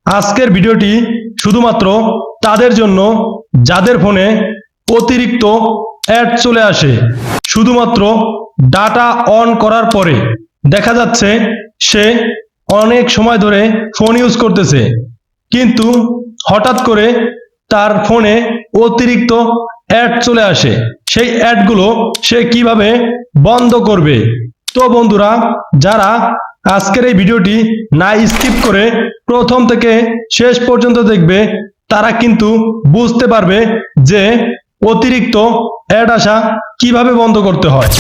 আজকের ভিডিওটি শুধুমাত্র তাদের জন্য যাদের ফোনে অতিরিক্ত অ্যাড চলে আসে। শুধুমাত্র ডাটা অন করার পরে দেখা যাচ্ছে সে অনেক সময় ধরে ফোন ইউজ করতেছে, কিন্তু হঠাৎ করে তার ফোনে অতিরিক্ত অ্যাড চলে আসে। সেই অ্যাডগুলো সে কিভাবে বন্ধ করবে? তো বন্ধুরা, যারা আজকের এই ভিডিওটি না স্কিপ করে প্রথম থেকে শেষ পর্যন্ত দেখবে, তারা কিন্তু বুঝতে পারবে যে অতিরিক্ত অ্যাড আসা কিভাবে বন্ধ করতে হয়।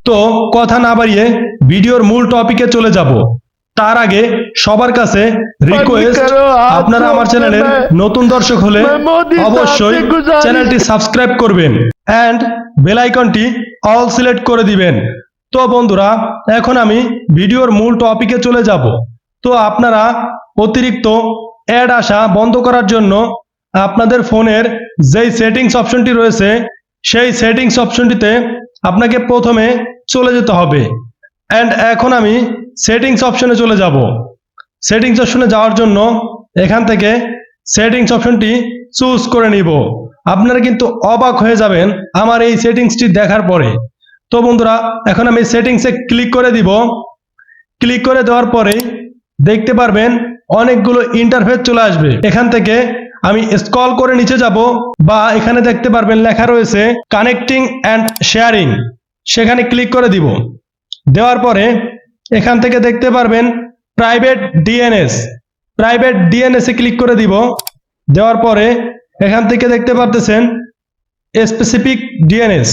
তো কথা না বাড়িয়ে ভিডিওর মূল টপিকে চলে যাব। তার আগে সবার কাছে রিকোয়েস্ট, আপনারা আমার চ্যানেলের নতুন দর্শক হলে অবশ্যই চ্যানেলটি সাবস্ক্রাইব করবেন এন্ড বেল আইকনটি অল সিলেক্ট করে দিবেন। তো বন্ধুরা, এখন আমি ভিডিওর মূল টপিকে চলে যাব। তো আপনারা অতিরিক্ত অ্যাড আসা বন্ধ করার জন্য আপনাদের ফোনের যেই সেটিংস অপশনটি রয়েছে, সেই সেটিংস অপশনটিতে আপনাকে প্রথমে চলে যেতে হবে। এন্ড এখন আমি সেটিংস অপশনে চলে যাব। সেটিংস অপশনে যাওয়ার জন্য এখান থেকে সেটিংস অপশনটি চুজ করে নিব। আপনারা কিন্তু অবাক হয়ে যাবেন আমার এই সেটিংসটি দেখার পরে। তো বন্ধুরা, এখন আমি সেটিংসে ক্লিক করে দিব। ক্লিক করে দেওয়ার পরে দেখতে পারবেন অনেকগুলো ইন্টারফেস চলে আসবে। এখান থেকে আমি স্ক্রল করে নিচে যাব, বা এখানে দেখতে পারবেন লেখা রয়েছে কানেক্টিং অ্যান্ড শেয়ারিং, সেখানে ক্লিক করে দিব। দেওয়ার পরে এখান থেকে দেখতে পারবেন প্রাইভেট ডিএনএস, প্রাইভেট ডিএনএস এ ক্লিক করে দিব। দেওয়ার পরে এখান থেকে দেখতে পারতেছেন স্পেসিফিক ডিএনএস,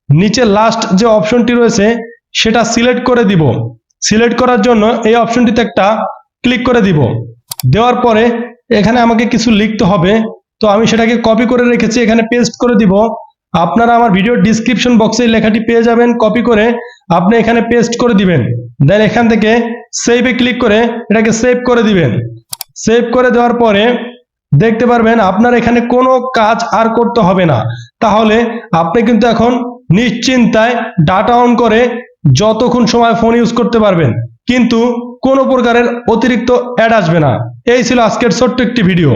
নিচে লাস্ট যে অপশনটি রয়েছে সেটা সিলেক্ট করে দিব। সিলেক্ট করার জন্য এই অপশনটিতে একটা ক্লিক করে দিব। দেওয়ার পরে এখানে আমাকে কিছু লিখতে হবে, তো আমি সেটাকে কপি করে রেখেছি, এখানে পেস্ট করে দিব। আপনারা আমার ভিডিওর ডিসক্রিপশন বক্সে এই লেখাটি পেয়ে যাবেন, কপি করে আপনি এখানে পেস্ট করে দিবেন। দেন এখান থেকে সেভে ক্লিক করে এটাকে সেভ করে দিবেন। সেভ করে দেওয়ার পরে দেখতে পারবেন আপনার এখানে কোনো কাজ আর করতে হবে না। তাহলে আপনি কিন্তু এখন নিশ্চিন্তায় ডাটা অন করে যতক্ষণ সময় ফোন ইউজ করতে পারবেন, কিন্তু কোনো প্রকারের অতিরিক্ত অ্যাড আসবে না। এই ছিল আজকের ছোট্ট একটি ভিডিও।